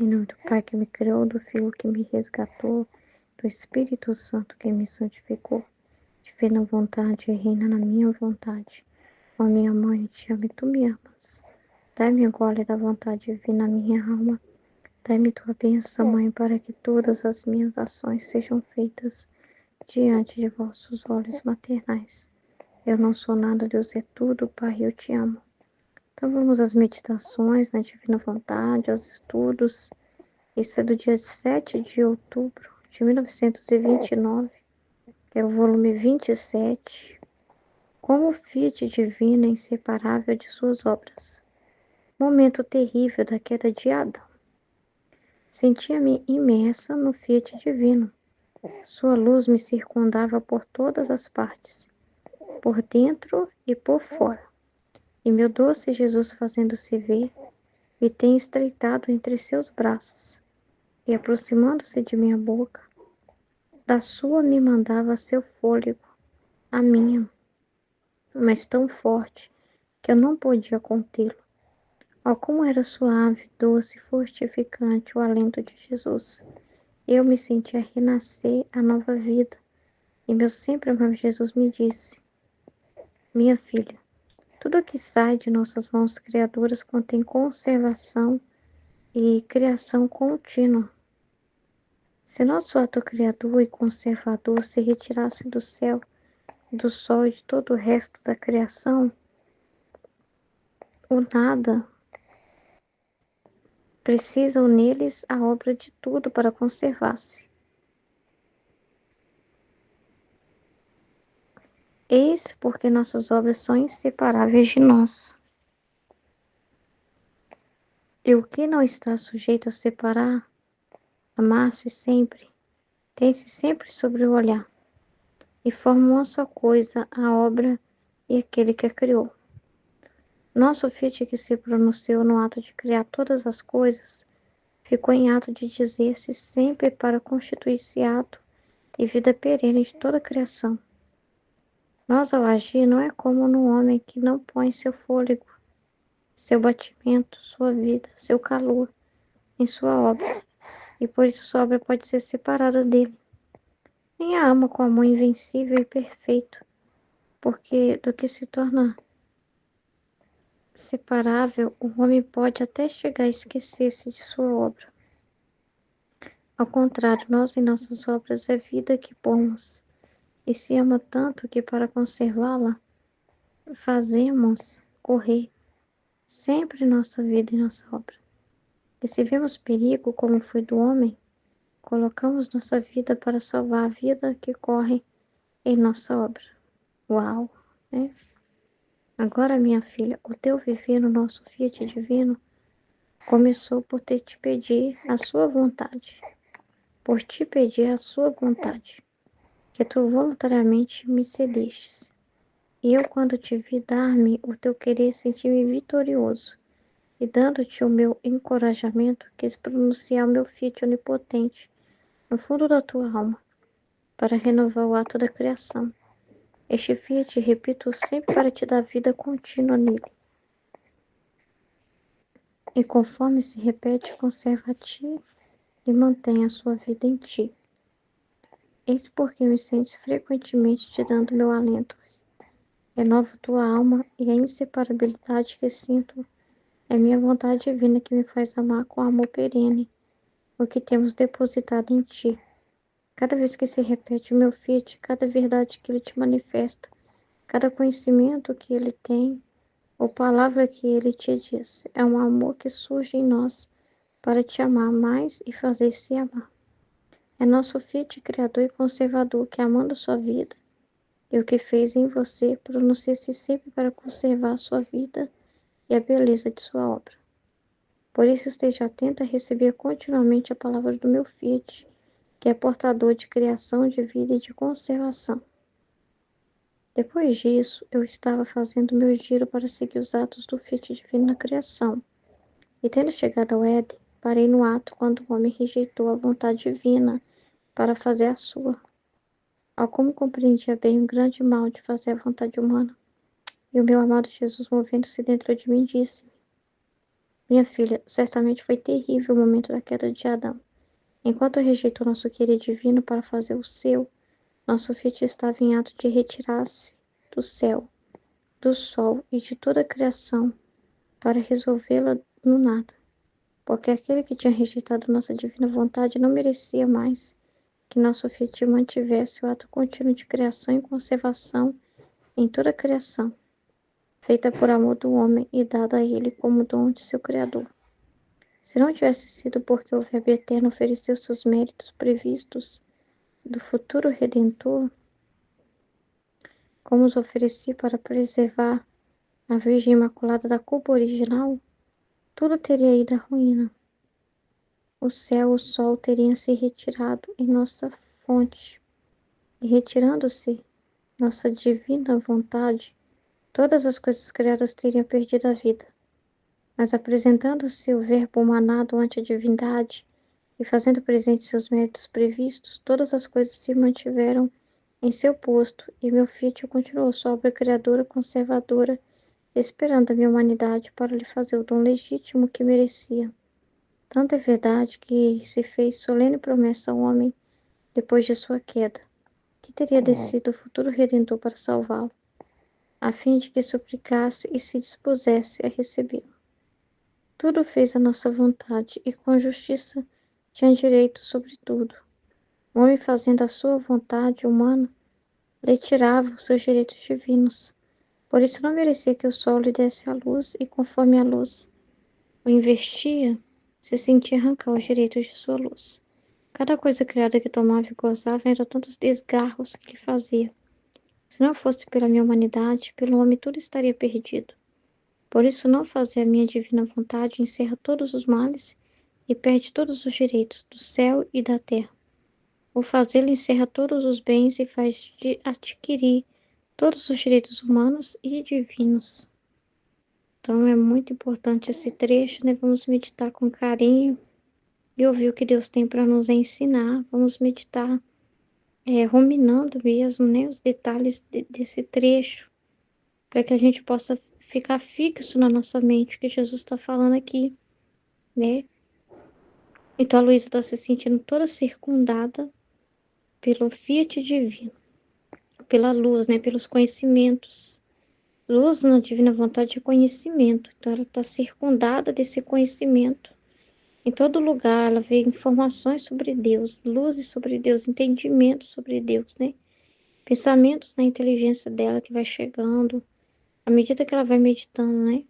Em nome do Pai que me criou, do Filho que me resgatou, do Espírito Santo que me santificou. Divina vontade, reina na minha vontade. Ó minha mãe, eu te amo e tu me amas. Dai-me o gole da vontade divina na minha alma. Dai-me tua bênção, Mãe, para que todas as minhas ações sejam feitas diante de vossos olhos maternais. Eu não sou nada, Deus é tudo, Pai, eu te amo. Então vamos às meditações na Divina Vontade, aos estudos. Isso é do dia 7 de outubro de 1929, que é o volume 27. Como Fiat Divina inseparável de suas obras. Momento terrível da queda de Adão. Sentia-me imersa no Fiat Divino. Sua luz me circundava por todas as partes, por dentro e por fora. E meu doce Jesus, fazendo-se ver, me tem estreitado entre seus braços, e aproximando-se de minha boca, da sua me mandava seu fôlego, a minha, mas tão forte que eu não podia contê-lo. Oh, como era suave, doce e fortificante o alento de Jesus. Eu me sentia renascer a nova vida, e meu sempre amado Jesus me disse: minha filha, tudo que sai de nossas mãos criadoras contém conservação e criação contínua. Se nosso ato criador e conservador se retirasse do céu, do sol e de todo o resto da criação, o nada, precisam neles a obra de tudo para conservar-se. Eis porque nossas obras são inseparáveis de nós. E o que não está sujeito a separar, amar-se sempre, tem-se sempre sobre o olhar, e forma uma só coisa a obra e aquele que a criou. Nosso Fiat que se pronunciou no ato de criar todas as coisas, ficou em ato de dizer-se sempre para constituir-se ato e vida perene de toda a criação. Nós, ao agir, não é como no homem que não põe seu fôlego, seu batimento, sua vida, seu calor em sua obra, e por isso sua obra pode ser separada dele. Nem a ama com amor invencível e perfeito, porque do que se torna separável, o homem pode até chegar a esquecer-se de sua obra. Ao contrário, nós em nossas obras é vida que pomos, e se ama tanto que para conservá-la, fazemos correr sempre nossa vida e nossa obra. E se vemos perigo, como foi do homem, colocamos nossa vida para salvar a vida que corre em nossa obra. Uau! Né? Agora, minha filha, o teu viver no nosso Fiat Divino começou por te pedir a sua vontade. Por te pedir a sua vontade, que tu voluntariamente me cedestes. E eu, quando te vi dar-me o teu querer, senti-me vitorioso. E dando-te o meu encorajamento, quis pronunciar o meu Fiat onipotente no fundo da tua alma, para renovar o ato da criação. Este Fiat, repito sempre, para te dar vida contínua nele. E conforme se repete, conserva a ti e mantém a sua vida em ti. Eis porque me sentes frequentemente te dando meu alento. Renovo tua alma e a inseparabilidade que sinto é minha vontade divina que me faz amar com amor perene o que temos depositado em ti. Cada vez que se repete o meu Fiat, cada verdade que ele te manifesta, cada conhecimento que ele tem, ou palavra que ele te diz, é um amor que surge em nós para te amar mais e fazer-se amar. É nosso Fiat Criador e Conservador que, amando sua vida, e o que fez em você, pronuncia-se sempre para conservar a sua vida e a beleza de sua obra. Por isso esteja atento a receber continuamente a palavra do meu Fiat, que é portador de criação, de vida e de conservação. Depois disso, eu estava fazendo meu giro para seguir os atos do Fiat Divino na criação, e tendo chegado ao Éden, parei no ato quando o homem rejeitou a vontade divina para fazer a sua. Ao como compreendia bem o grande mal de fazer a vontade humana, e o meu amado Jesus, movendo-se dentro de mim, disse-me: Minha filha, certamente foi terrível o momento da queda de Adão. Enquanto rejeitou nosso querer divino para fazer o seu, nosso Fiat estava em ato de retirar-se do céu, do sol e de toda a criação para resolvê-la no nada, porque aquele que tinha rejeitado nossa divina vontade não merecia mais que nosso Fiat mantivesse o ato contínuo de criação e conservação em toda a criação, feita por amor do homem e dada a ele como dom de seu Criador. Se não tivesse sido porque o Verbo Eterno ofereceu seus méritos previstos do futuro Redentor, como os ofereci para preservar a Virgem Imaculada da culpa original, tudo teria ido à ruína. O céu, o sol teriam se retirado em nossa fonte, e retirando-se nossa divina vontade, todas as coisas criadas teriam perdido a vida. Mas apresentando-se o Verbo humanado ante a divindade e fazendo presente seus méritos previstos, todas as coisas se mantiveram em seu posto, e meu Fiat continuou sua obra criadora conservadora, esperando a minha humanidade para lhe fazer o dom legítimo que merecia. Tanto é verdade que se fez solene promessa ao homem, depois de sua queda, que teria descido o futuro Redentor para salvá-lo, a fim de que suplicasse e se dispusesse a recebê-lo. Tudo fez a nossa vontade, e com justiça tinha direito sobre tudo. O homem, fazendo a sua vontade humana, lhe tirava os seus direitos divinos. Por isso não merecia que o sol lhe desse a luz, e conforme a luz o investia, se sentia arrancar os direitos de sua luz. Cada coisa criada que tomava e gozava eram tantos desgarros que lhe fazia. Se não fosse pela minha humanidade, pelo homem tudo estaria perdido. Por isso não fazer a minha divina vontade encerra todos os males e perde todos os direitos do céu e da terra. O fazê-lo encerra todos os bens e faz adquirir todos os direitos humanos e divinos. Então é muito importante esse trecho, né? Vamos meditar com carinho e ouvir o que Deus tem para nos ensinar. Vamos meditar, ruminando mesmo, né? Os detalhes desse trecho, para que a gente possa ficar fixo na nossa mente o que Jesus está falando aqui, né? Então a Luísa está se sentindo toda circundada pelo Fiat divino, pela luz, né? Pelos conhecimentos. Luz na divina vontade é conhecimento. Então ela está circundada desse conhecimento. Em todo lugar ela vê informações sobre Deus, luzes sobre Deus, entendimento sobre Deus, né? Pensamentos na inteligência dela que vai chegando, à medida que ela vai meditando, né?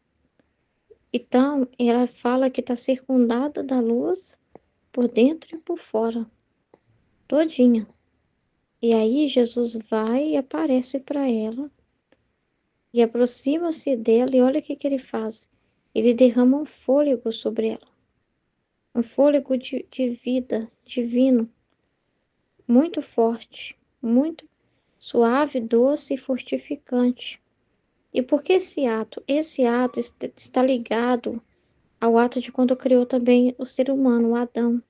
Então, ela fala que está circundada da luz por dentro e por fora, todinha. E aí Jesus vai e aparece para ela e aproxima-se dela e olha o que ele faz. Ele derrama um fôlego sobre ela, um fôlego de vida divino, muito forte, muito suave, doce e fortificante. E por que esse ato? Esse ato está ligado ao ato de quando criou também o ser humano, o Adão.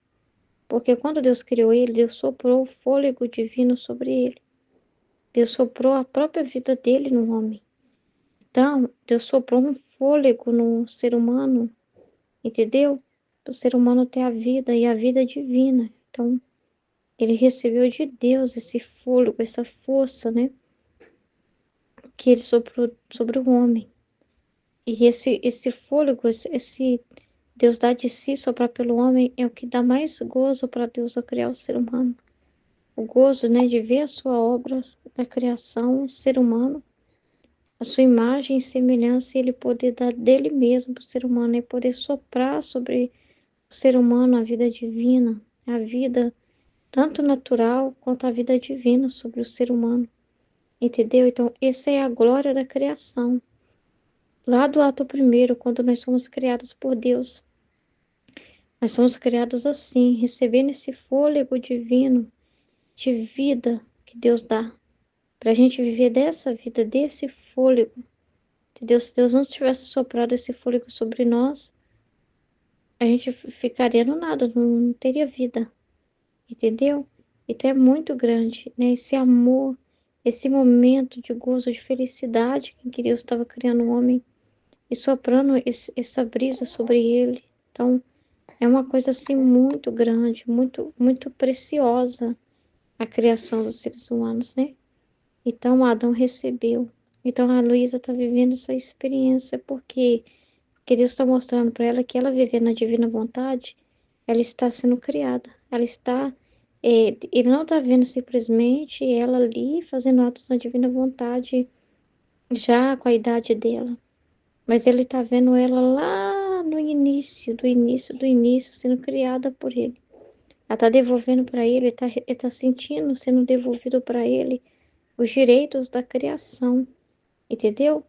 Porque quando Deus criou ele, Deus soprou o fôlego divino sobre ele. Deus soprou a própria vida dele no homem. Então, Deus soprou um fôlego no ser humano, entendeu? Para o ser humano ter a vida e a vida divina. Então, ele recebeu de Deus esse fôlego, essa força, né? Que ele soprou sobre o homem. E esse fôlego, esse Deus dá de si soprar pelo homem é o que dá mais gozo para Deus ao criar o ser humano. O gozo, né, de ver a sua obra da criação, o ser humano, a sua imagem e semelhança, e ele poder dar dele mesmo para o ser humano, e poder soprar sobre o ser humano a vida divina, a vida tanto natural quanto a vida divina sobre o ser humano. Entendeu? Então, essa é a glória da criação. Lá do ato primeiro, quando nós somos criados por Deus, nós somos criados assim, recebendo esse fôlego divino de vida que Deus dá. Para a gente viver dessa vida, desse fôlego. Entendeu? Se Deus não tivesse soprado esse fôlego sobre nós, a gente ficaria no nada, não teria vida. Entendeu? Então é muito grande, né? Esse amor, esse momento de gozo, de felicidade em que Deus estava criando o homem. e soprando essa brisa sobre ele. Então, é uma coisa assim muito grande, muito, muito preciosa a criação dos seres humanos, né? Então, Adão recebeu. Então, a Luísa está vivendo essa experiência porque Deus está mostrando para ela que ela vivendo na divina vontade, ela está sendo criada. Ela está. Ele não está vendo simplesmente ela ali fazendo atos na divina vontade, já com a idade dela. Mas ele está vendo ela lá no início, do início, do início, sendo criada por ele. Ela está devolvendo para ele, ele tá sentindo sendo devolvido para ele os direitos da criação, entendeu?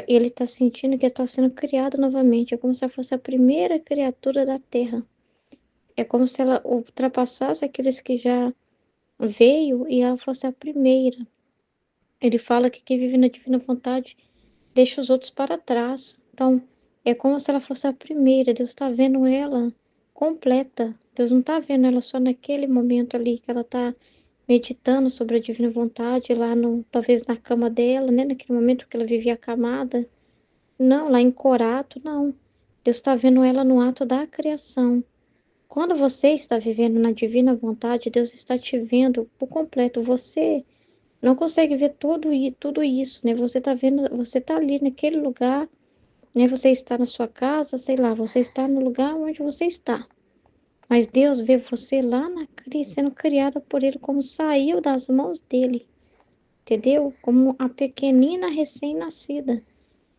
Ele está sentindo que está sendo criado novamente, é como se ela fosse a primeira criatura da Terra. É como se ela ultrapassasse aqueles que já veio e ela fosse a primeira. Ele fala que quem vive na divina vontade deixa os outros para trás. Então, é como se ela fosse a primeira. Deus está vendo ela completa. Deus não está vendo ela só naquele momento ali que ela está meditando sobre a divina vontade, lá no, talvez na cama dela, né? Naquele momento que ela vivia acamada. Não, lá em Corato, não. Deus está vendo ela no ato da criação. Quando você está vivendo na divina vontade, Deus está te vendo por completo. Você não consegue ver tudo isso, né? Você está vendo, você está ali naquele lugar, né? Você está na sua casa, sei lá, você está no lugar onde você está. Mas Deus vê você lá sendo criada por Ele, como saiu das mãos dele, entendeu? Como a pequenina recém-nascida.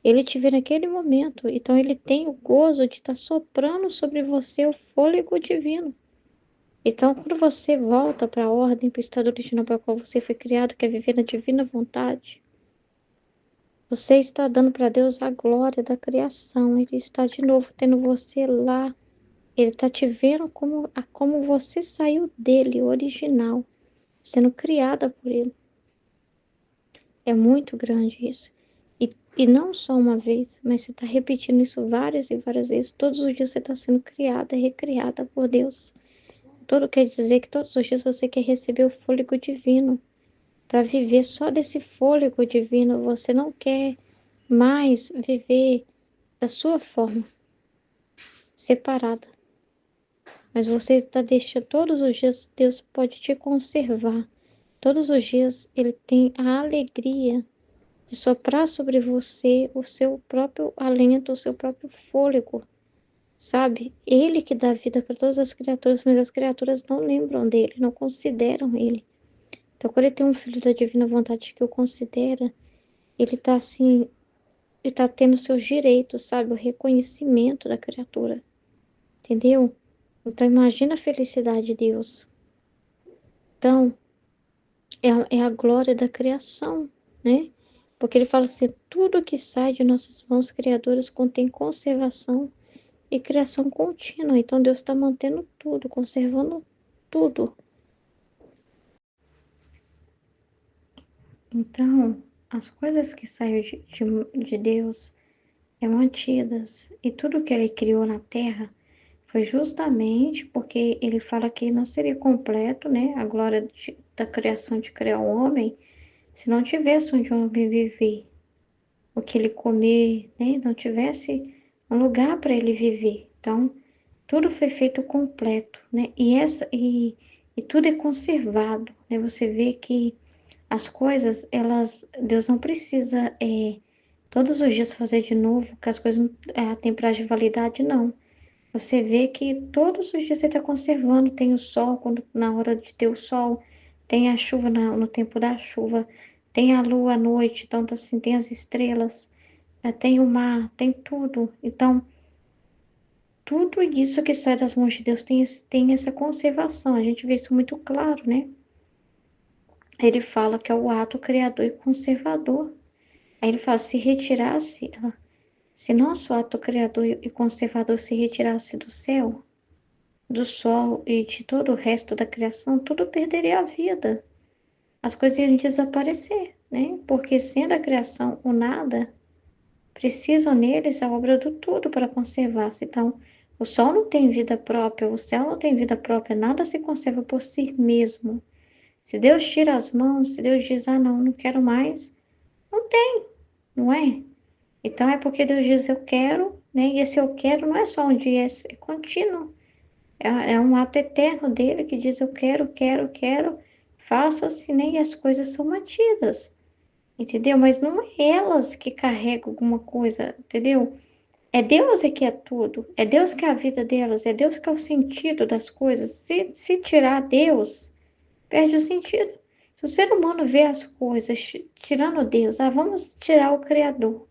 Ele te vê naquele momento, então ele tem o gozo de estar soprando sobre você o fôlego divino. Então, quando você volta para a ordem, para o estado original para o qual você foi criado, que é viver na divina vontade, você está dando para Deus a glória da criação. Ele está de novo tendo você lá. Ele está te vendo como você saiu dele, original, sendo criada por ele. É muito grande isso. E não só uma vez, mas você está repetindo isso várias e várias vezes. Todos os dias você está sendo criada, recriada por Deus. Tudo quer dizer que todos os dias você quer receber o fôlego divino. Para viver só desse fôlego divino, você não quer mais viver da sua forma, separada. Mas você está deixando, todos os dias Deus pode te conservar. Todos os dias Ele tem a alegria de soprar sobre você o seu próprio alento, o seu próprio fôlego, sabe? Ele que dá vida para todas as criaturas, mas as criaturas não lembram dele, não consideram ele. Então, quando ele tem um filho da divina vontade que o considera, ele está assim, ele está tendo seus direitos, sabe? O reconhecimento da criatura, entendeu? Então, imagina a felicidade de Deus. Então, é a glória da criação, né? Porque ele fala assim: tudo que sai de nossas mãos criadoras contém conservação e criação contínua. Então, Deus está mantendo tudo, conservando tudo. Então, as coisas que saem de Deus é mantidas. E tudo que ele criou na terra foi justamente porque ele fala que não seria completo, né? A glória da criação de criar o homem, se não tivesse onde o homem viver, o que ele comer, né? Não tivesse um lugar para ele viver. Então, tudo foi feito completo, né? E tudo é conservado, né? Você vê que as coisas, Deus não precisa todos os dias fazer de novo, que as coisas têm prazo de validade, não. Você vê que todos os dias você está conservando, tem o sol na hora de ter o sol, tem a chuva no tempo da chuva, tem a lua à noite, então tá assim, tem as estrelas, tem o mar, tem tudo. Então, tudo isso que sai das mãos de Deus tem essa conservação. A gente vê isso muito claro, né? Ele fala que é o ato criador e conservador. Aí ele fala, se nosso ato criador e conservador se retirasse do céu, do sol e de todo o resto da criação, tudo perderia a vida. As coisas iam desaparecer, né? Porque sendo a criação o nada, precisam neles a obra do tudo para conservar-se. Então, o sol não tem vida própria, o céu não tem vida própria, nada se conserva por si mesmo. Se Deus tira as mãos, se Deus diz, ah, não, não quero mais, não tem, não é? Então é porque Deus diz eu quero, né? E esse eu quero não é só um dia, é contínuo. É um ato eterno dele que diz eu quero, quero, quero, faça-se, né? E as coisas são mantidas, entendeu? Mas não é elas que carregam alguma coisa, entendeu? É Deus é que é tudo, é Deus que é a vida delas, é Deus que é o sentido das coisas. Se tirar Deus, perde o sentido. Se o ser humano vê as coisas tirando Deus, vamos tirar o Criador.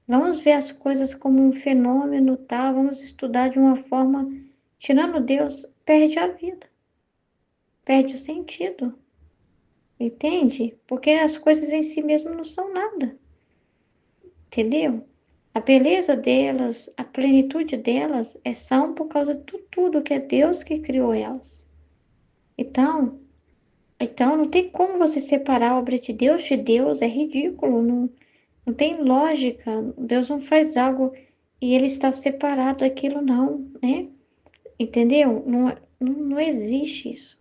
Vamos ver as coisas como um fenômeno, tá? Vamos estudar de uma forma, tirando Deus, perde a vida, perde o sentido, entende? Porque as coisas em si mesmo não são nada, entendeu? A beleza delas, a plenitude delas são por causa de tudo que é Deus que criou elas. Então, então não tem como você separar a obra de Deus, é ridículo, não tem lógica. Deus não faz algo e ele está separado daquilo, não, né? Entendeu? Não existe isso.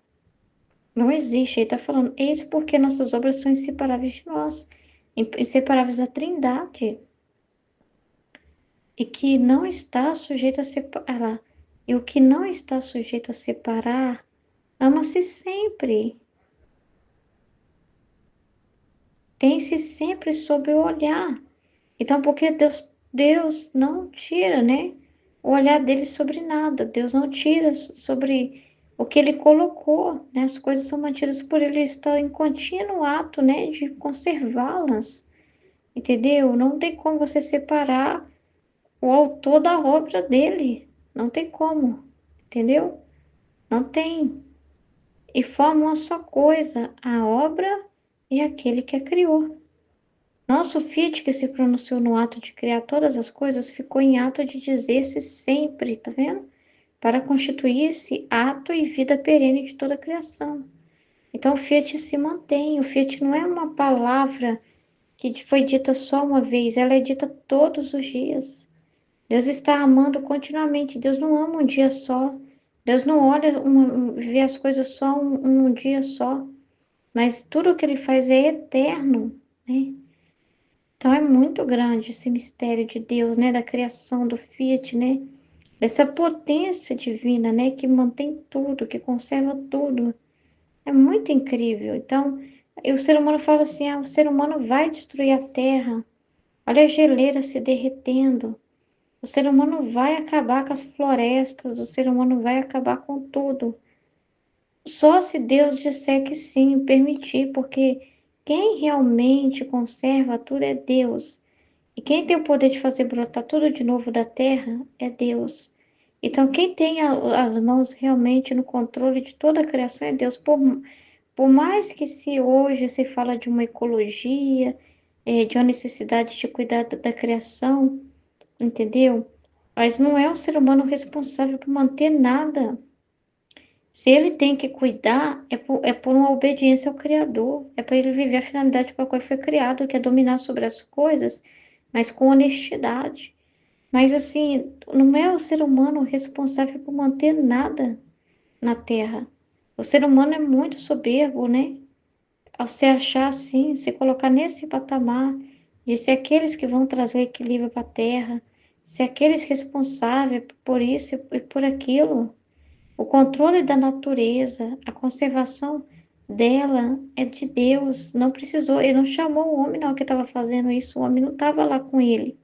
Não existe. Ele está falando, eis porque nossas obras são inseparáveis de nós, inseparáveis da Trindade, e que não está sujeito a separar. E o que não está sujeito a separar, ama-se sempre. Tem-se sempre sob o olhar. Então, porque Deus não tira, né, o olhar dele sobre nada. Deus não tira sobre o que ele colocou, né? As coisas são mantidas por ele, ele está em contínuo ato, né, de conservá-las. Entendeu? Não tem como você separar o autor da obra dele. Não tem como. Entendeu? Não tem. E formam uma só coisa, a obra e aquele que a criou. Nosso Fiat, que se pronunciou no ato de criar todas as coisas, ficou em ato de dizer-se sempre, tá vendo? Para constituir-se ato e vida perene de toda a criação. Então, o Fiat se mantém. O Fiat não é uma palavra que foi dita só uma vez, ela é dita todos os dias. Deus está amando continuamente. Deus não ama um dia só. Deus não olha, vê as coisas só um dia só. Mas tudo o que ele faz é eterno, né? Então é muito grande esse mistério de Deus, né? Da criação do Fiat, né? Dessa potência divina, né? Que mantém tudo, que conserva tudo. É muito incrível. Então, e o ser humano fala assim: o ser humano vai destruir a terra. Olha a geleira se derretendo. O ser humano vai acabar com as florestas, o ser humano vai acabar com tudo. Só se Deus disser que sim, permitir, porque quem realmente conserva tudo é Deus. E quem tem o poder de fazer brotar tudo de novo da terra é Deus. Então, quem tem as mãos realmente no controle de toda a criação é Deus. Por mais que se hoje se fala de uma ecologia, de uma necessidade de cuidar da criação, entendeu? Mas não é o ser humano responsável por manter nada. Se ele tem que cuidar, é por uma obediência ao Criador. É para ele viver a finalidade para a qual ele foi criado, que é dominar sobre as coisas, mas com honestidade. Mas assim, não é o ser humano responsável por manter nada na Terra. O ser humano é muito soberbo, né? Ao se achar assim, se colocar nesse patamar de ser aqueles que vão trazer equilíbrio para a Terra, ser aqueles responsáveis por isso e por aquilo. O controle da natureza, a conservação dela é de Deus. Não precisou, ele não chamou o homem não que estava fazendo isso, o homem não estava lá com ele.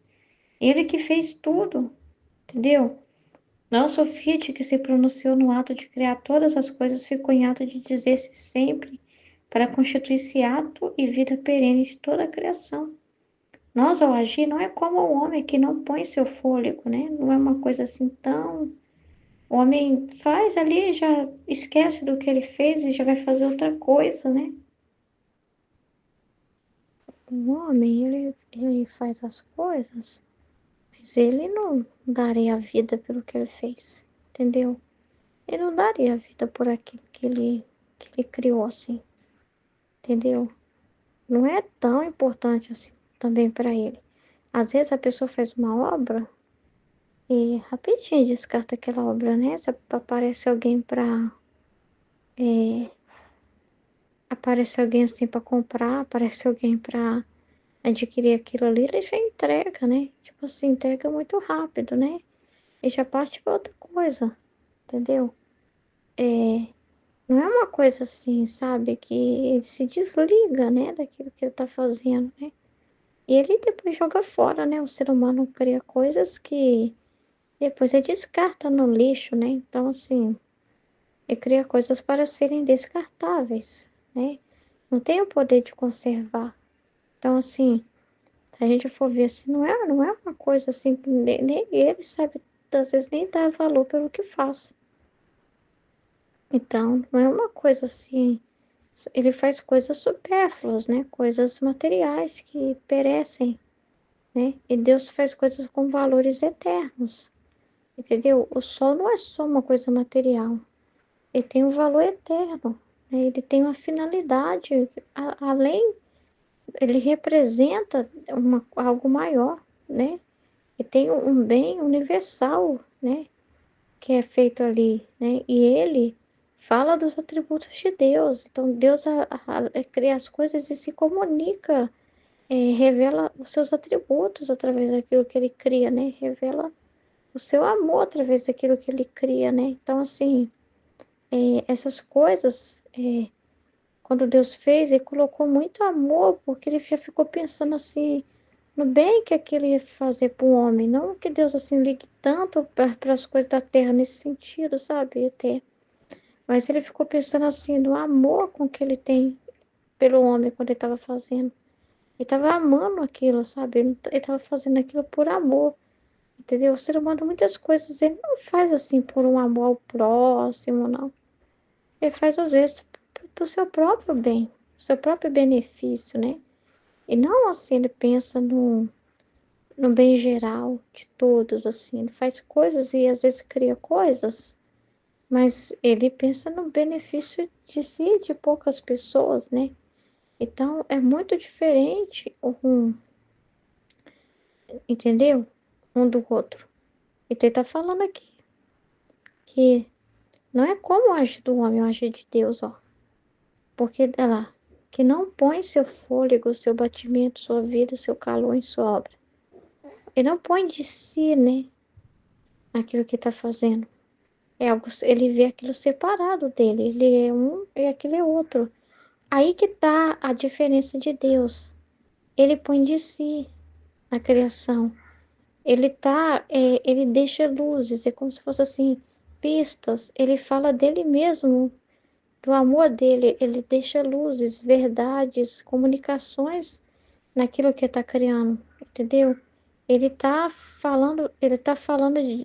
Ele que fez tudo, entendeu? Não Sofite, que se pronunciou no ato de criar todas as coisas, ficou em ato de dizer-se sempre para constituir-se ato e vida perene de toda a criação. Nós, ao agir, não é como o homem que não põe seu fôlego, né? Não é uma coisa assim tão. O homem faz ali, já esquece do que ele fez e já vai fazer outra coisa, né? O homem, ele faz as coisas, mas ele não daria a vida pelo que ele fez, entendeu? Ele não daria a vida por aquilo que ele criou assim, entendeu? Não é tão importante assim também para ele. Às vezes a pessoa faz uma obra e rapidinho descarta aquela obra, né? Se aparece alguém para aparece alguém assim para comprar, aparece alguém para adquirir aquilo ali, ele já entrega, né? Tipo assim, entrega muito rápido, né? E já parte para outra coisa, entendeu? É, não é uma coisa assim, sabe? Que ele se desliga, né? Daquilo que ele tá fazendo, né? E ele depois joga fora, né? O ser humano cria coisas que depois ele descarta no lixo, né? Então, assim, ele cria coisas para serem descartáveis, né? Não tem o poder de conservar. Então, assim, se a gente for ver assim, não é uma coisa assim que nem ele sabe, às vezes nem dá valor pelo que faz. Então, não é uma coisa assim. Ele faz coisas supérfluas, né? Coisas materiais que perecem, né? E Deus faz coisas com valores eternos, entendeu? O sol não é só uma coisa material, ele tem um valor eterno, né? Ele tem uma finalidade, além, ele representa algo maior, né? E tem um bem universal, né? Que é feito ali, né? E ele fala dos atributos de Deus. Então, Deus cria as coisas e se comunica, revela os seus atributos através daquilo que ele cria, né? Revela o seu amor através daquilo que ele cria, né? Então, assim, essas coisas, quando Deus fez, ele colocou muito amor, porque ele já ficou pensando assim, no bem que aquilo ia fazer para o homem. Não que Deus, assim, ligue tanto para as coisas da terra nesse sentido, sabe? Até. Mas ele ficou pensando assim, no amor com que ele tem pelo homem quando ele estava fazendo. Ele estava amando aquilo, sabe? Ele estava fazendo aquilo por amor. Entendeu? O ser humano, muitas coisas, ele não faz assim por um amor ao próximo, não. Ele faz, às vezes, pro seu próprio bem, pro seu próprio benefício, né? E não assim, ele pensa no bem geral de todos, assim. Ele faz coisas e às vezes cria coisas, mas ele pensa no benefício de si e de poucas pessoas, né? Então, é muito diferente entendeu? Um do outro. Então, ele tá falando aqui que não é como age do homem, age de Deus, ó. Porque, olha lá, que não põe seu fôlego, seu batimento, sua vida, seu calor em sua obra. Ele não põe de si, né, naquilo que está fazendo. É algo, ele vê aquilo separado dele. Ele é um e aquilo é outro. Aí que tá a diferença de Deus. Ele põe de si na criação. Ele deixa luzes, é como se fosse assim, pistas. Ele fala dele mesmo, do amor dele, ele deixa luzes, verdades, comunicações naquilo que está criando, entendeu? Ele tá falando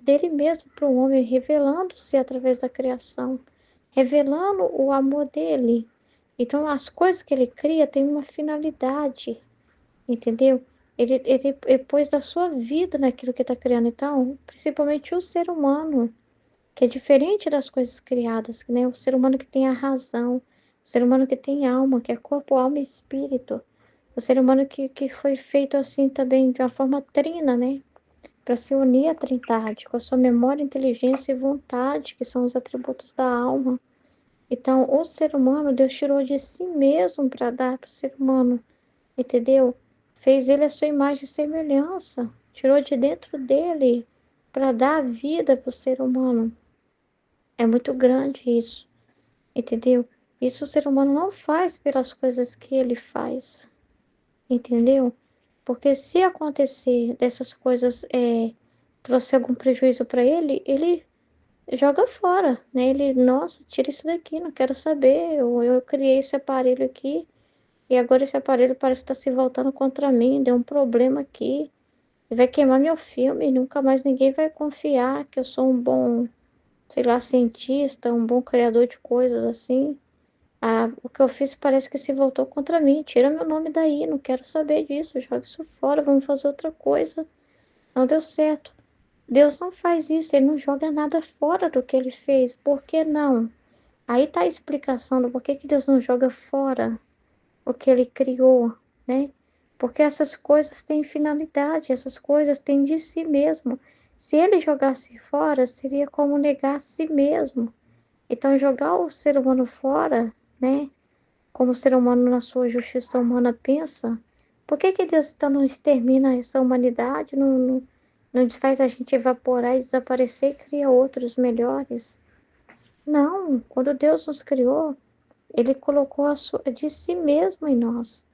dele mesmo para o homem, revelando-se através da criação, revelando o amor dele. Então, as coisas que ele cria têm uma finalidade, entendeu? Ele pôs da sua vida naquilo que está criando. Então, principalmente o ser humano, que é diferente das coisas criadas, né? O ser humano que tem a razão, o ser humano que tem alma, que é corpo, alma e espírito. O ser humano que foi feito assim também, de uma forma trina, né? Para se unir à Trindade, com a sua memória, inteligência e vontade, que são os atributos da alma. Então, o ser humano, Deus tirou de si mesmo para dar para o ser humano, entendeu? Fez ele a sua imagem e semelhança, tirou de dentro dele para dar a vida para o ser humano. É muito grande isso, entendeu? Isso o ser humano não faz pelas coisas que ele faz, entendeu? Porque se acontecer dessas coisas trouxer algum prejuízo para ele, ele joga fora, né? Ele, nossa, tira isso daqui, não quero saber. Eu criei esse aparelho aqui e agora esse aparelho parece estar se voltando contra mim, deu um problema aqui. E vai queimar meu filme, nunca mais ninguém vai confiar que eu sou um bom, sei lá, cientista, um bom criador de coisas assim. Ah, o que eu fiz parece que se voltou contra mim. Tira meu nome daí, não quero saber disso. Joga isso fora, vamos fazer outra coisa. Não deu certo. Deus não faz isso, ele não joga nada fora do que ele fez. Por que não? Aí tá a explicação do porquê que Deus não joga fora o que ele criou, né? Porque essas coisas têm finalidade, essas coisas têm de si mesmo. Se ele jogasse fora, seria como negar a si mesmo. Então, jogar o ser humano fora, né? Como o ser humano na sua justiça humana pensa, Por que que Deus então não extermina essa humanidade, não faz a gente evaporar e desaparecer e cria outros melhores? Não, quando Deus nos criou, Ele colocou de si mesmo em nós,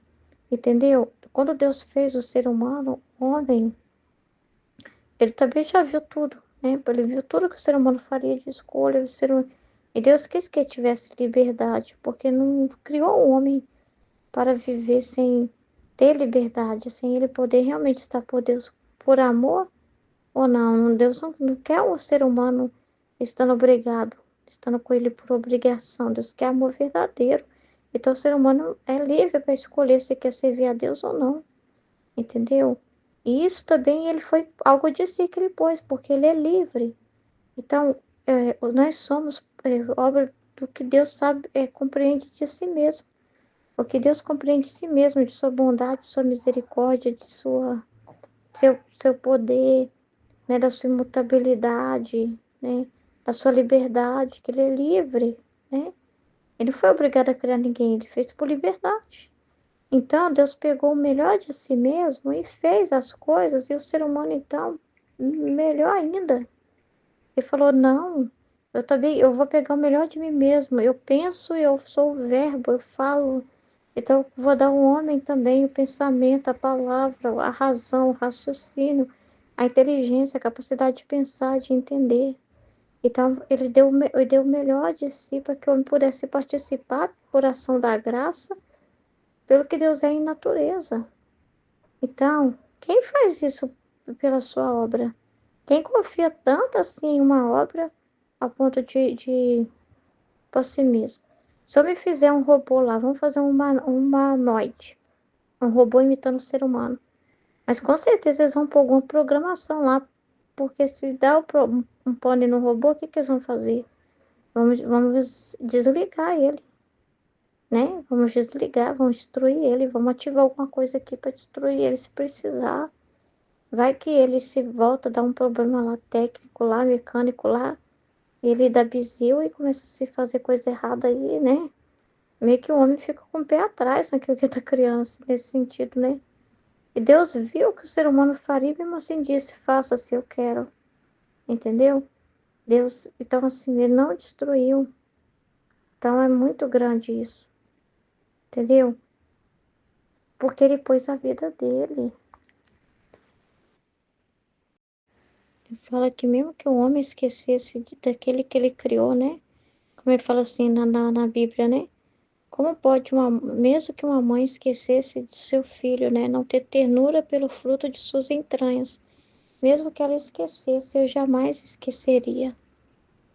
entendeu? Quando Deus fez o ser humano, homem, Ele também já viu tudo, né? Ele viu tudo que o ser humano faria de escolha, e Deus quis que ele tivesse liberdade, porque não criou o homem para viver sem ter liberdade, sem ele poder realmente estar por Deus por amor ou não. Deus não quer o ser humano estando obrigado, estando com ele por obrigação. Deus quer amor verdadeiro. Então o ser humano é livre para escolher se quer servir a Deus ou não, entendeu? E isso também ele foi algo de si que ele pôs, porque ele é livre. Então, nós somos obra do que Deus sabe, compreende de si mesmo. O que Deus compreende de si mesmo, de sua bondade, de sua misericórdia, seu poder, né, da sua imutabilidade, né, da sua liberdade, que ele é livre, né? Ele não foi obrigado a criar ninguém, ele fez por liberdade. Então, Deus pegou o melhor de si mesmo e fez as coisas, e o ser humano, então, melhor ainda. Ele falou: não, eu vou pegar o melhor de mim mesmo. Eu penso, eu sou o verbo, eu falo. Então, eu vou dar ao homem também o pensamento, a palavra, a razão, o raciocínio, a inteligência, a capacidade de pensar, de entender. Então, ele deu o melhor de si para que o homem pudesse participar por ação da graça, pelo que Deus é em natureza. Então, quem faz isso pela sua obra? Quem confia tanto assim em uma obra a ponto de por si mesmo? Se eu me fizer um robô lá, vamos fazer um humanoide, um robô imitando o ser humano. Mas com certeza eles vão pôr alguma programação lá, porque se dá um pane no robô, o que que eles vão fazer? Vamos desligar ele, né? Vamos desligar, vamos destruir ele, vamos ativar alguma coisa aqui para destruir ele se precisar. Vai que ele se volta, dá um problema lá técnico, lá mecânico lá, e ele dá bizil e começa a se fazer coisa errada aí, né? Meio que o homem fica com o pé atrás naquilo que tá criança, nesse sentido, né? E Deus viu que o ser humano faria e mesmo assim disse, faça se eu quero, entendeu? Deus, então assim, ele não destruiu. Então é muito grande isso, entendeu? Porque ele pôs a vida dele. Ele fala que mesmo que o homem esquecesse daquele que ele criou, né? Como ele fala assim na Bíblia, né? Como pode mesmo que uma mãe esquecesse de seu filho, né? Não ter ternura pelo fruto de suas entranhas. Mesmo que ela esquecesse, eu jamais esqueceria.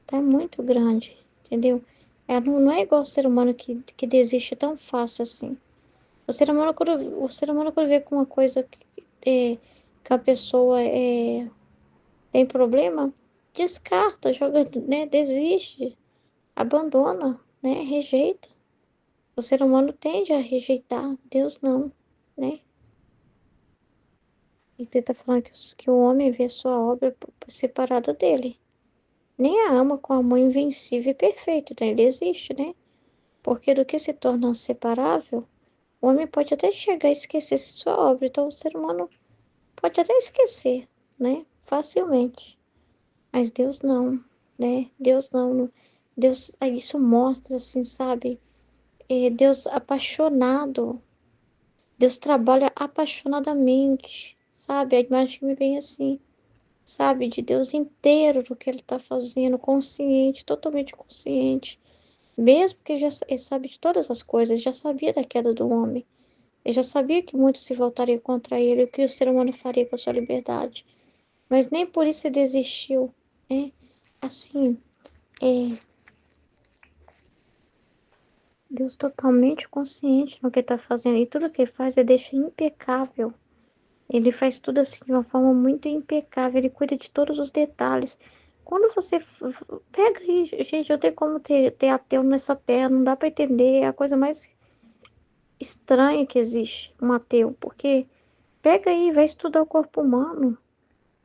Tá muito grande, entendeu? Não é igual o ser humano que desiste tão fácil assim. O ser humano, quando vê com uma coisa que a pessoa tem problema, descarta, joga, né? Desiste, abandona, né? Rejeita. O ser humano tende a rejeitar, Deus não, né? E tenta falando que o homem vê sua obra separada dele. Nem a ama com amor invencível e perfeito, então ele existe, né? Porque do que se torna separável, o homem pode até chegar a esquecer sua obra, então o ser humano pode até esquecer, né? Facilmente. Mas Deus não, né? Deus não. Deus, isso mostra, assim, sabe? Deus apaixonado. Deus trabalha apaixonadamente, sabe? A imagem que me vem assim, sabe? De Deus inteiro do que ele está fazendo, consciente, totalmente consciente. Mesmo que ele sabe de todas as coisas, já sabia da queda do homem. Ele já sabia que muitos se voltariam contra ele, o que o ser humano faria com a sua liberdade. Mas nem por isso ele desistiu, né? Assim, é Deus totalmente consciente no que está fazendo. E tudo que ele faz, ele deixa impecável. Ele faz tudo assim de uma forma muito impecável. Ele cuida de todos os detalhes. Quando você pega aí, gente, eu tenho como ter ateu nessa terra, não dá para entender. É a coisa mais estranha que existe, um ateu. Porque pega aí, vai estudar o corpo humano,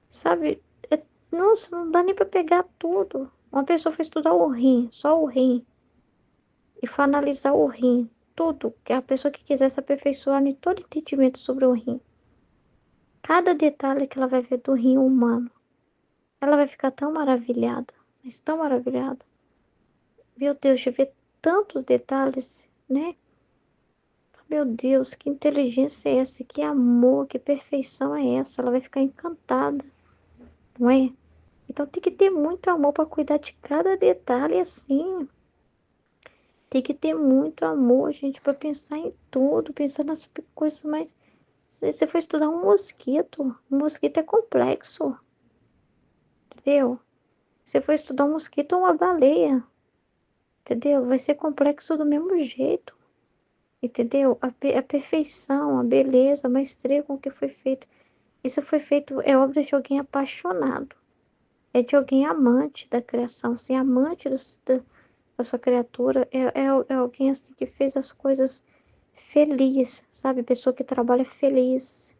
sabe? Nossa, não dá nem para pegar tudo. Uma pessoa foi estudar o rim, só o rim, e foi analisar o rim. tudo, que a pessoa que quiser se aperfeiçoar em todo entendimento sobre o rim. Cada detalhe que ela vai ver do rim humano, ela vai ficar tão maravilhada, mas tão maravilhada. Meu Deus, de ver tantos detalhes, né? Meu Deus, que inteligência é essa? Que amor, que perfeição é essa? Ela vai ficar encantada, não é? Então tem que ter muito amor para cuidar de cada detalhe assim. Tem que ter muito amor, gente, para pensar em tudo, pensar nas coisas mais. Você foi estudar um mosquito é complexo, entendeu? Você foi estudar um mosquito ou uma baleia, entendeu? Vai ser complexo do mesmo jeito, entendeu? A perfeição, a beleza, a maestria com que foi feito. Isso foi feito, é obra de alguém apaixonado, é de alguém amante da criação, assim, amante da sua criatura, é alguém assim que fez as coisas feliz, sabe? Pessoa que trabalha feliz,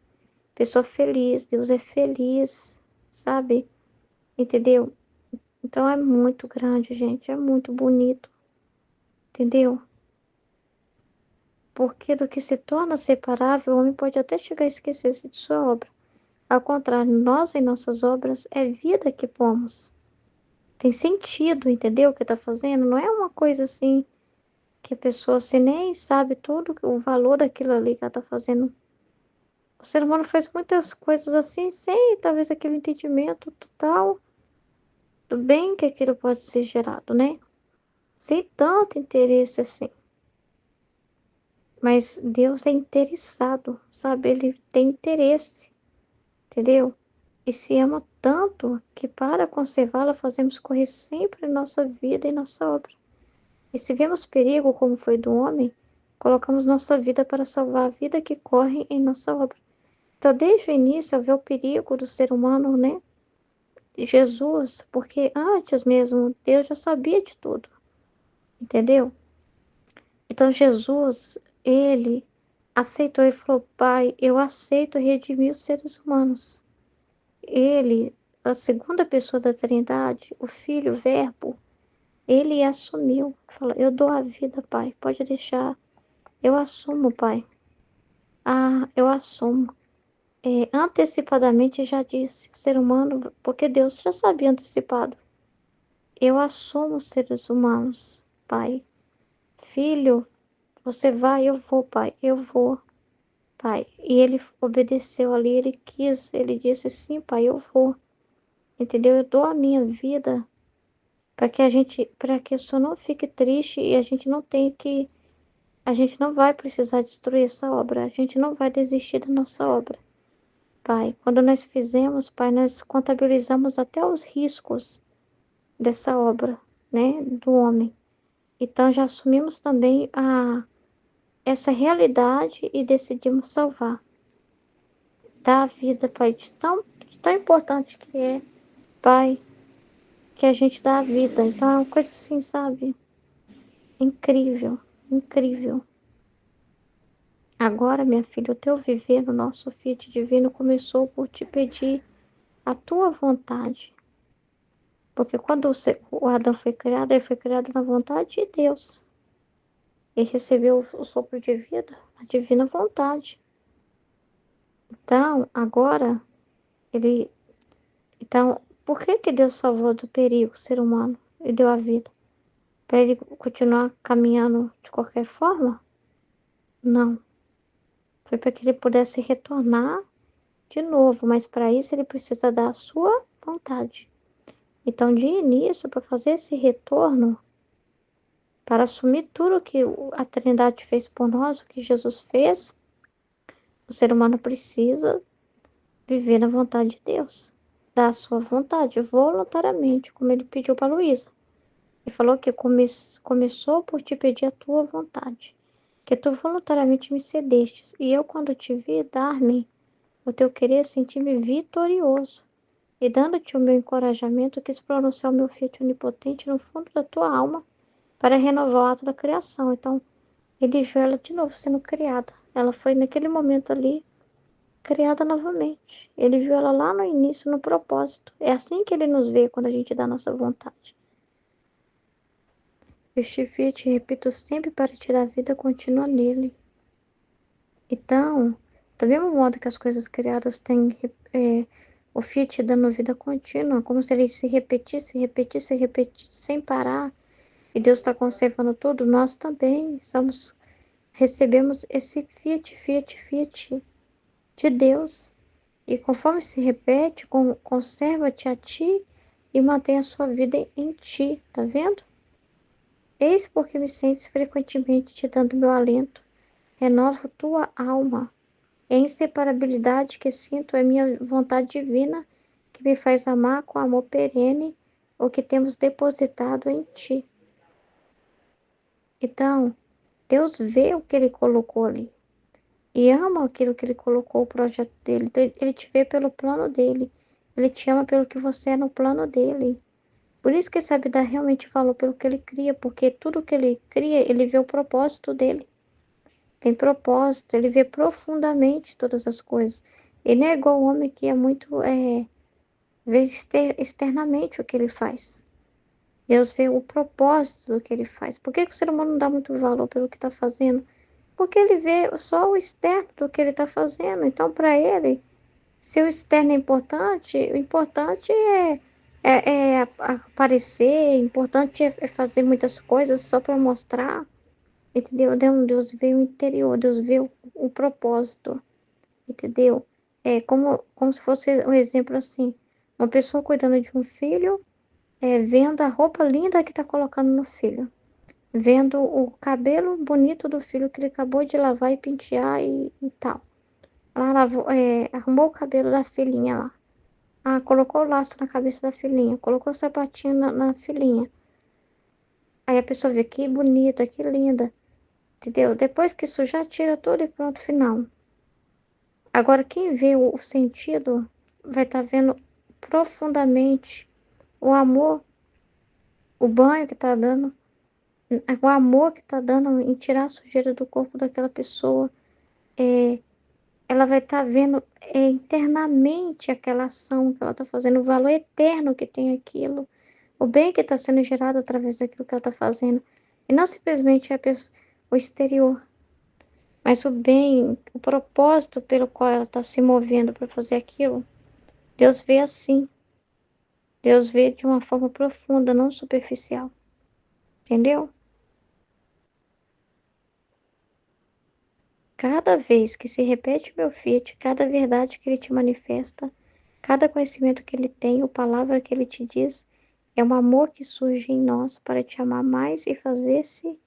pessoa feliz, Deus é feliz, sabe? Entendeu? Então é muito grande, gente, é muito bonito, entendeu? Porque do que se torna separável, o homem pode até chegar a esquecer-se de sua obra. Ao contrário, nós em nossas obras é vida que pomos. Tem sentido, entendeu? O que tá fazendo? Não é uma coisa assim que a pessoa assim, nem sabe todo o valor daquilo ali que ela tá fazendo. O ser humano faz muitas coisas assim, sem talvez aquele entendimento total do bem que aquilo pode ser gerado, né? Sem tanto interesse assim. Mas Deus é interessado, sabe? Ele tem interesse, entendeu? E se ama tanto que para conservá-la fazemos correr sempre nossa vida e nossa obra. E se vemos perigo, como foi do homem, colocamos nossa vida para salvar a vida que corre em nossa obra. Então, desde o início, havia o perigo do ser humano, né? Jesus, porque antes mesmo Deus já sabia de tudo, entendeu? Então Jesus, ele aceitou e falou: Pai, eu aceito redimir os seres humanos. Ele, a segunda pessoa da Trindade, o Filho, o Verbo, ele assumiu, falou: Eu dou a vida, Pai, pode deixar, eu assumo, Pai. Ah, eu assumo. Antecipadamente já disse, o ser humano, porque Deus já sabia antecipado. Eu assumo os seres humanos, Pai. Filho, você vai, eu vou, Pai, eu vou, Pai. E ele obedeceu ali, ele quis, ele disse sim, Pai, eu vou. Entendeu? Eu dou a minha vida para que o Senhor não fique triste e a gente não tenha que, a gente não vai precisar destruir essa obra, a gente não vai desistir da nossa obra. Pai, quando nós fizemos, Pai, nós contabilizamos até os riscos dessa obra, né, do homem. Então já assumimos também essa realidade e decidimos salvar. Dar a vida, Pai, de tão importante que é, Pai, que a gente dá a vida. Então é uma coisa assim, sabe? Incrível, incrível. Agora, minha filha, o teu viver no nosso Fiat Divino começou por te pedir a tua vontade. Porque quando o Adão foi criado, ele foi criado na vontade de Deus. E recebeu o sopro de vida, a divina vontade. Então, agora, ele. Então, por que que Deus salvou do perigo o ser humano e deu a vida? Para ele continuar caminhando de qualquer forma? Não. Foi para que ele pudesse retornar de novo, mas para isso ele precisa dar a sua vontade. Então, de início, para fazer esse retorno, para assumir tudo que a Trindade fez por nós, o que Jesus fez, o ser humano precisa viver na vontade de Deus, dar a sua vontade voluntariamente, como ele pediu para Luísa. Ele falou que começou por te pedir a tua vontade, que tu voluntariamente me cedestes, e eu, quando te vi, dar-me o teu querer, sentir-me vitorioso. E dando-te o meu encorajamento, quis pronunciar o meu Fiat onipotente no fundo da tua alma para renovar o ato da criação. Então, ele viu ela de novo sendo criada. Ela foi naquele momento ali criada novamente. Ele viu ela lá no início, no propósito. É assim que ele nos vê quando a gente dá a nossa vontade. Este Fiat, repito sempre, para te dar vida contínua nele. Então, do mesmo modo que as coisas criadas têm o Fiat dando vida contínua, como se ele se repetisse, repetisse, repetisse sem parar, e Deus está conservando tudo, nós também recebemos esse Fiat, Fiat, Fiat de Deus. E conforme se repete, conserva-te a ti e mantém a sua vida em ti, tá vendo? Eis porque me sentes frequentemente te dando meu alento. Renovo tua alma. É a inseparabilidade que sinto é minha vontade divina que me faz amar com amor perene o que temos depositado em ti. Então, Deus vê o que ele colocou ali e ama aquilo que ele colocou, o projeto dele. Então, ele te vê pelo plano dele. Ele te ama pelo que você é no plano dele. Por isso que ele sabe dar realmente valor pelo que ele cria, porque tudo que ele cria, ele vê o propósito dele. Tem propósito, ele vê profundamente todas as coisas. Ele não é igual o homem que é muito, vê externamente o que ele faz. Deus vê o propósito do que ele faz. Por que que o ser humano não dá muito valor pelo que está fazendo? Porque ele vê só o externo do que ele está fazendo. Então, para ele, se o externo é importante, o importante é aparecer, o importante é fazer muitas coisas só para mostrar. Entendeu? Deus vê o interior, Deus vê o propósito, entendeu? É como se fosse um exemplo assim, uma pessoa cuidando de um filho, vendo a roupa linda que está colocando no filho, vendo o cabelo bonito do filho que ele acabou de lavar e pentear e tal. Ela lavou, arrumou o cabelo da filhinha lá. Ah, colocou o laço na cabeça da filhinha, colocou o sapatinho na filhinha. Aí a pessoa vê que bonita, que linda, entendeu? Depois que isso já tira tudo e pronto, final. Agora, quem vê o sentido vai estar vendo profundamente o amor, o banho que está dando, o amor que está dando em tirar a sujeira do corpo daquela pessoa. É, ela vai estar vendo internamente aquela ação que ela está fazendo, o valor eterno que tem aquilo, o bem que está sendo gerado através daquilo que ela está fazendo. E não simplesmente o exterior, mas o bem, o propósito pelo qual ela está se movendo para fazer aquilo. Deus vê assim. Deus vê de uma forma profunda, não superficial. Entendeu? Cada vez que se repete meu Fiat, cada verdade que ele te manifesta, cada conhecimento que ele tem, ou palavra que ele te diz, é um amor que surge em nós para te amar mais e fazer-se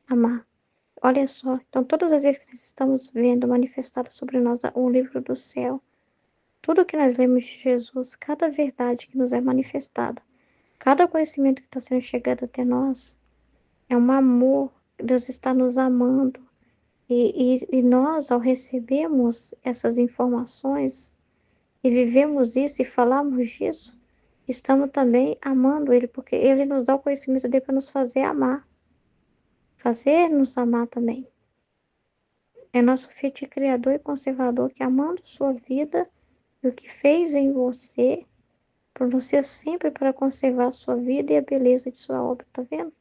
amar. Olha só, então todas as vezes que nós estamos vendo manifestado sobre nós o livro do céu, tudo que nós lemos de Jesus, cada verdade que nos é manifestada, cada conhecimento que está sendo chegado até nós, é um amor. Deus está nos amando. E nós, ao recebermos essas informações e vivemos isso e falamos disso, estamos também amando Ele, porque Ele nos dá o conhecimento dele para nos fazer amar, fazer nos amar também. É nosso Fiat Criador e Conservador que, amando sua vida e o que fez em você, pronuncia sempre para conservar a sua vida e a beleza de sua obra, tá vendo?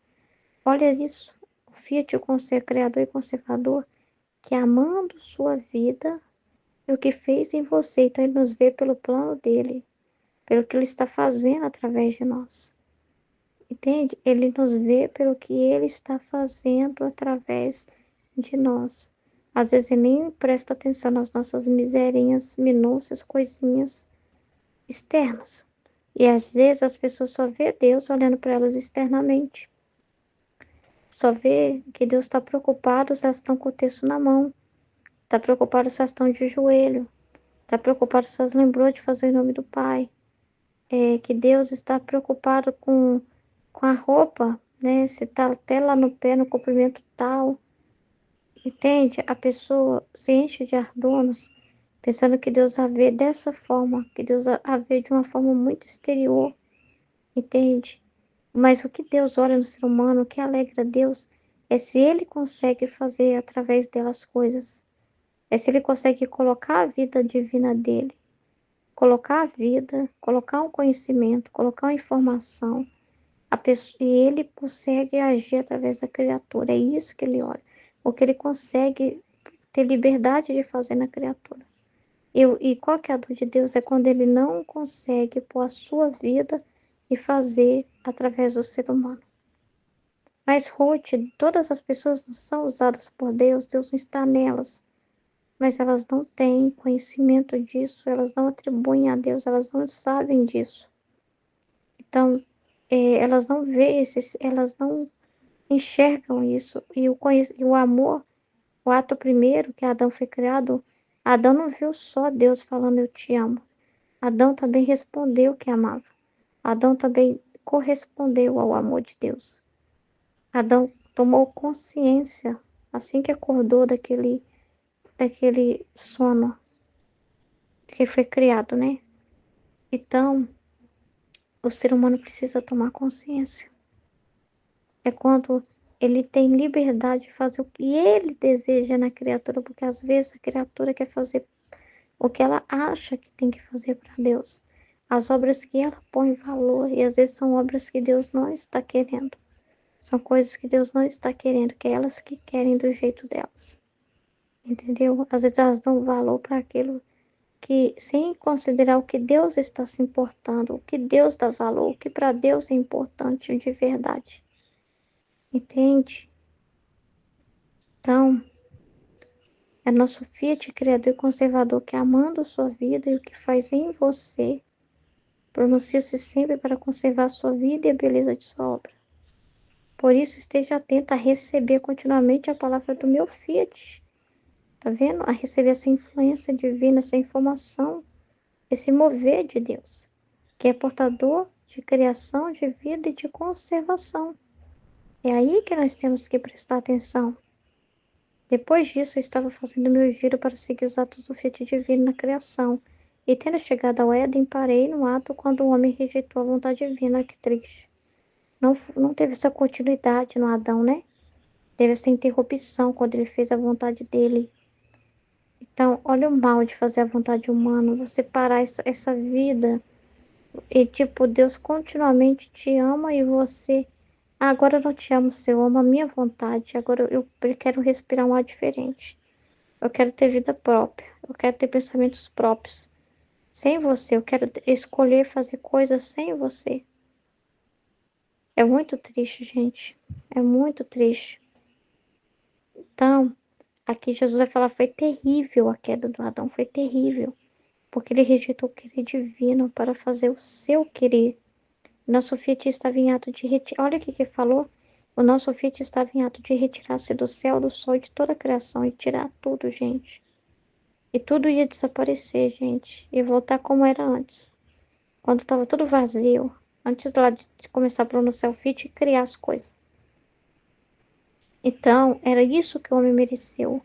Olha isso, o Fiat, Criador e Conservador, que amando sua vida e o que fez em você. Então, ele nos vê pelo plano dele, pelo que ele está fazendo através de nós. Entende? Ele nos vê pelo que ele está fazendo através de nós. Às vezes ele nem presta atenção nas nossas miserinhas, minúcias, coisinhas externas. E às vezes as pessoas só vê Deus olhando para elas externamente. Só vê que Deus está preocupado se elas estão com o texto na mão. Está preocupado se elas estão de joelho. Está preocupado se elas lembrou de fazer em nome do Pai. Que Deus está preocupado com a roupa, né? Se está até lá no pé, no comprimento tal. Entende? A pessoa se enche de ardonos, pensando que Deus a vê dessa forma, que Deus a vê de uma forma muito exterior. Entende? Mas o que Deus olha no ser humano, o que alegra Deus, é se ele consegue fazer através delas coisas. É se ele consegue colocar a vida divina dele, colocar a vida, colocar um conhecimento, colocar uma informação E ele consegue agir através da criatura. É isso que ele olha. O que ele consegue ter liberdade de fazer na criatura. E qual que é a dor de Deus? É quando ele não consegue pôr a sua vida e fazer através do ser humano. Mas, Ruth, todas as pessoas não são usadas por Deus, Deus não está nelas. Mas elas não têm conhecimento disso, elas não atribuem a Deus, elas não sabem disso. Então, elas não veem elas não enxergam isso. E o amor, o ato primeiro que Adão foi criado, Adão não viu só Deus falando eu te amo. Adão também respondeu que amava. Adão também correspondeu ao amor de Deus. Adão tomou consciência assim que acordou daquele sono que foi criado, né? Então, o ser humano precisa tomar consciência. É quando ele tem liberdade de fazer o que ele deseja na criatura, porque às vezes a criatura quer fazer o que ela acha que tem que fazer para Deus. As obras que ela põe valor, e às vezes são obras que Deus não está querendo. São coisas que Deus não está querendo, que é elas que querem do jeito delas. Entendeu? Às vezes elas dão valor para aquilo que, sem considerar o que Deus está se importando, o que Deus dá valor, o que para Deus é importante de verdade. Entende? Então, é nosso Fiat Criador e Conservador que, amando sua vida e o que faz em você, pronuncia-se sempre para conservar sua vida e a beleza de sua obra. Por isso, esteja atento a receber continuamente a palavra do meu Fiat. Tá vendo? A receber essa influência divina, essa informação, esse mover de Deus, que é portador de criação, de vida e de conservação. É aí que nós temos que prestar atenção. Depois disso, eu estava fazendo meu giro para seguir os atos do Fiat divino na criação. E tendo chegado ao Éden, parei no ato quando o homem rejeitou a vontade divina. Que triste. Não teve essa continuidade no Adão, né? Teve essa interrupção quando ele fez a vontade dele. Então, olha o mal de fazer a vontade humana. Você parar essa vida e, tipo, Deus continuamente te ama e você... Ah, agora eu não te amo, Senhor, eu amo a minha vontade. Agora eu quero respirar um ar diferente. Eu quero ter vida própria. Eu quero ter pensamentos próprios. Sem você, eu quero escolher fazer coisas sem você. É muito triste, gente. É muito triste. Então, aqui Jesus vai falar, foi terrível a queda do Adão, foi terrível. Porque ele rejeitou o querer divino para fazer o seu querer. Nosso Fiat estava em ato de retirar. Olha o que ele falou. O nosso Fiat estava em ato de retirar-se do céu, do sol e de toda a criação e tirar tudo, gente. E tudo ia desaparecer, gente. E voltar como era antes. Quando estava tudo vazio. Antes lá de começar a pronunciar o Fiat e criar as coisas. Então, era isso que o homem mereceu.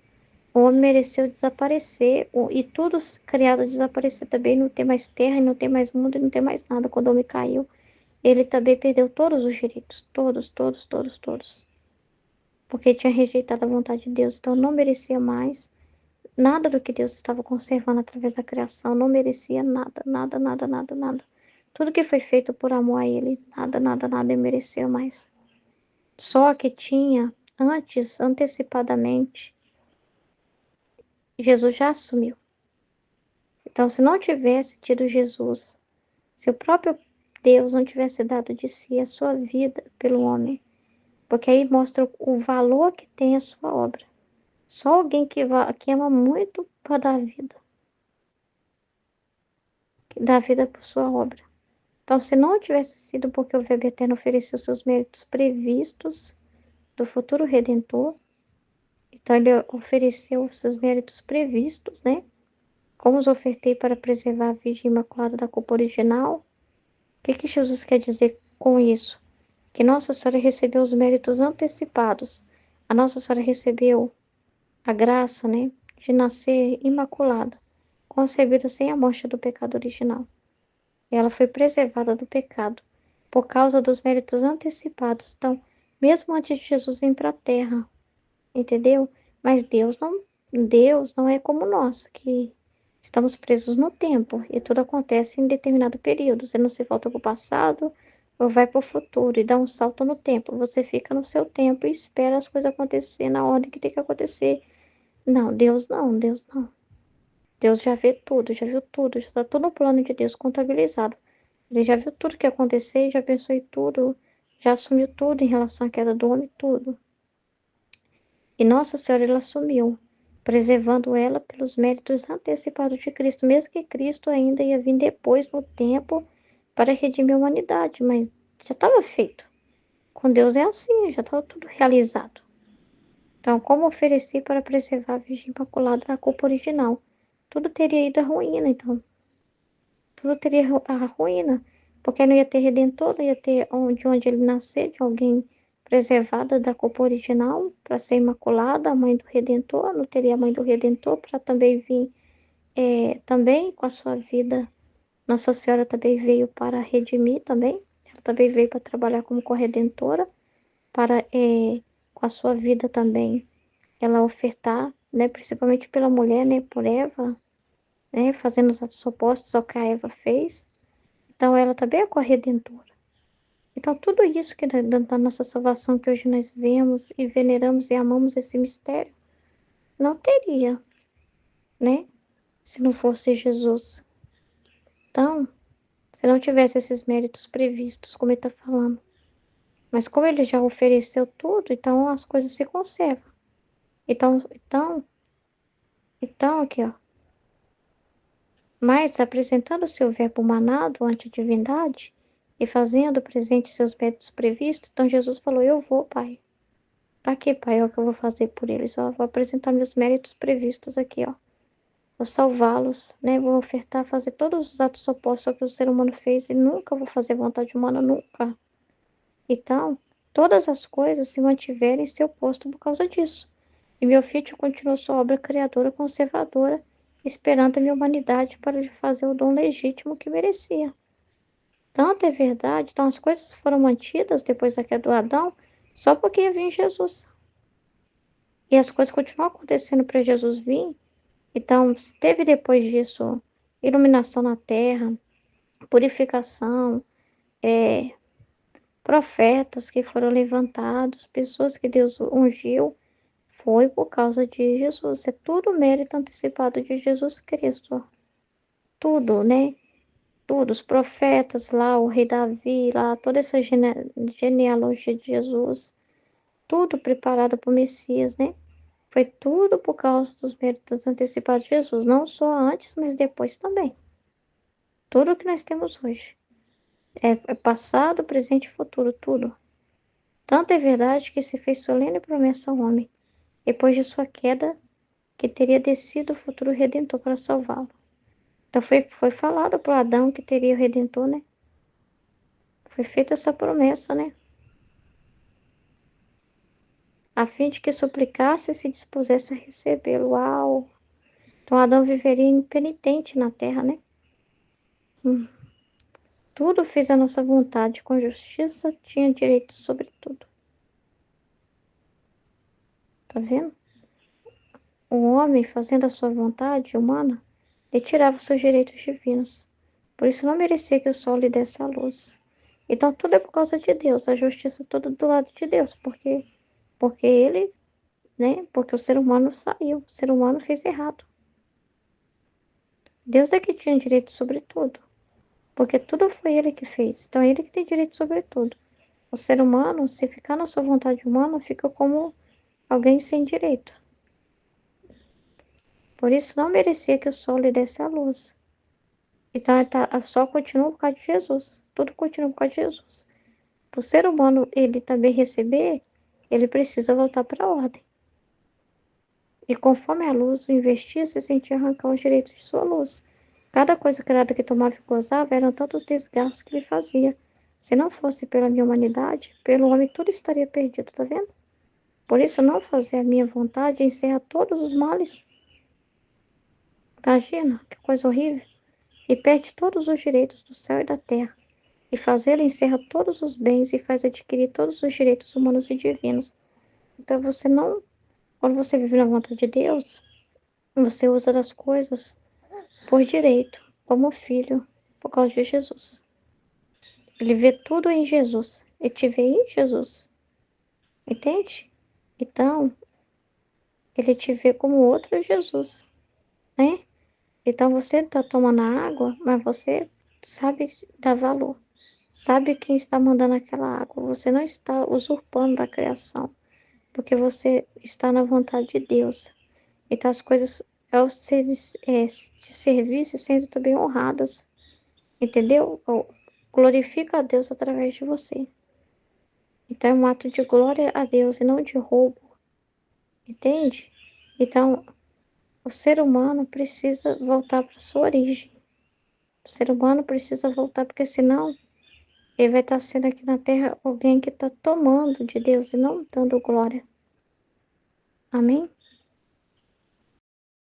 O homem mereceu desaparecer. E tudo criado desaparecer também. Não ter mais terra, e não ter mais mundo, e não ter mais nada. Quando o homem caiu, ele também perdeu todos os direitos. Todos, todos, todos, todos. Porque tinha rejeitado a vontade de Deus. Então, não merecia mais nada do que Deus estava conservando através da criação. Não merecia nada, nada, nada, nada, nada. Tudo que foi feito por amor a ele, nada, nada, nada ele mereceu mais. Só que tinha, antes, antecipadamente, Jesus já assumiu. Então, se não tivesse tido Jesus, se o próprio Deus não tivesse dado de si a sua vida pelo homem, porque aí mostra o valor que tem a sua obra. Só alguém que ama muito para dar vida. Que dá vida por sua obra. Então, se não tivesse sido porque o Verbo Eterno ofereceu seus méritos previstos do futuro Redentor, então ele ofereceu os seus méritos previstos, né? Como os ofertei para preservar a Virgem Imaculada da culpa original. O que Jesus quer dizer com isso? Que Nossa Senhora recebeu os méritos antecipados. A Nossa Senhora recebeu a graça, né, de nascer imaculada, concebida sem a mancha do pecado original. E ela foi preservada do pecado por causa dos méritos antecipados. Então, mesmo antes de Jesus vir para a Terra, entendeu? Mas Deus não é como nós, que estamos presos no tempo e tudo acontece em determinado período. Você não se volta para o passado, ou vai para o futuro e dá um salto no tempo. Você fica no seu tempo e espera as coisas acontecer na ordem que tem que acontecer. Não, Deus não, Deus não. Deus já vê tudo, já viu tudo, já está todo o plano de Deus contabilizado. Ele já viu tudo que ia acontecer, já pensou em tudo, já assumiu tudo em relação à queda do homem, tudo. E Nossa Senhora, ela assumiu, preservando ela pelos méritos antecipados de Cristo, mesmo que Cristo ainda ia vir depois no tempo para redimir a humanidade, mas já estava feito. Com Deus é assim, já estava tudo realizado. Então, como ofereci para preservar a Virgem Imaculada da culpa original? Tudo teria ido à ruína, então. Tudo teria a ruína, porque não ia ter redentor, não ia ter de onde ele nascer, de alguém preservada da culpa original, para ser imaculada, a mãe do redentor, não teria a mãe do redentor para também vir, também com a sua vida. Nossa Senhora também veio para redimir também, ela também veio para trabalhar como corredentora, para, com a sua vida também, ela ofertar, né, principalmente pela mulher, né, por Eva, né, fazendo os atos opostos ao que a Eva fez. Então, ela também é corredentora. Então, tudo isso que da nossa salvação que hoje nós vemos e veneramos e amamos esse mistério, não teria, né? Se não fosse Jesus. Então, se não tivesse esses méritos previstos, como ele está falando. Mas como ele já ofereceu tudo, então as coisas se conservam. Então, aqui, ó. Mas, apresentando seu verbo manado ante a divindade e fazendo presente seus méritos previstos, então Jesus falou, eu vou, Pai. Tá aqui, Pai, é o que eu vou fazer por eles, ó. Vou apresentar meus méritos previstos aqui, ó. Vou salvá-los, né? Vou ofertar, fazer todos os atos opostos ao que o ser humano fez e nunca vou fazer vontade humana, nunca. Então, todas as coisas se mantiveram em seu posto por causa disso. E meu filho continuou sua obra criadora, conservadora, esperando a minha humanidade para lhe fazer o dom legítimo que merecia. Tanto é verdade, então as coisas foram mantidas depois da queda do Adão, só porque ia vir Jesus. E as coisas continuam acontecendo para Jesus vir. Então, teve depois disso iluminação na terra, purificação, profetas que foram levantados, pessoas que Deus ungiu, foi por causa de Jesus. É tudo mérito antecipado de Jesus Cristo. Tudo, né? Tudo, os profetas lá, o rei Davi, lá, toda essa genealogia de Jesus, tudo preparado para o Messias, né? Foi tudo por causa dos méritos antecipados de Jesus, não só antes, mas depois também. Tudo que nós temos hoje é passado, presente e futuro, tudo. Tanto é verdade que se fez solene promessa ao homem, depois de sua queda, que teria descido o futuro Redentor para salvá-lo. Então foi falado para Adão que teria o Redentor, né? Foi feita essa promessa, né? A fim de que suplicasse e se dispusesse a recebê-lo. Uau! Então Adão viveria impenitente na terra, né? Tudo fez a nossa vontade, com justiça tinha direito sobre tudo. Tá vendo? O homem, fazendo a sua vontade humana, lhe tirava seus direitos divinos. Por isso não merecia que o sol lhe desse a luz. Então tudo é por causa de Deus, a justiça toda do lado de Deus, porque ele, né? Porque o ser humano saiu, o ser humano fez errado. Deus é que tinha direito sobre tudo, porque tudo foi ele que fez. Então é ele que tem direito sobre tudo. O ser humano, se ficar na sua vontade humana, fica como alguém sem direito. Por isso não merecia que o sol lhe desse a luz. Então só continua por causa de Jesus. Tudo continua por causa de Jesus. Para o ser humano ele também receber, ele precisa voltar para a ordem. E conforme a luz o investia, se sentia arrancar os direitos de sua luz. Cada coisa criada que tomava e gozava eram tantos desgastos que ele fazia. Se não fosse pela minha humanidade, pelo homem tudo estaria perdido, tá vendo? Por isso não fazer a minha vontade encerra todos os males. Imagina, que coisa horrível. E perde todos os direitos do céu e da terra. E fazê-lo encerra todos os bens e faz adquirir todos os direitos humanos e divinos. Então você não, quando você vive na vontade de Deus, você usa das coisas por direito, como filho, por causa de Jesus. Ele vê tudo em Jesus. Ele te vê em Jesus. Entende? Então, ele te vê como outro Jesus, né? Então você está tomando a água, mas você sabe dar valor. Sabe quem está mandando aquela água. Você não está usurpando da criação, porque você está na vontade de Deus. Então as coisas ao ser de serviço sendo também honradas. Entendeu? Glorifica a Deus através de você. Então é um ato de glória a Deus e não de roubo. Entende? Então, o ser humano precisa voltar para sua origem. O ser humano precisa voltar, porque senão ele vai estar sendo aqui na terra alguém que está tomando de Deus e não dando glória. Amém?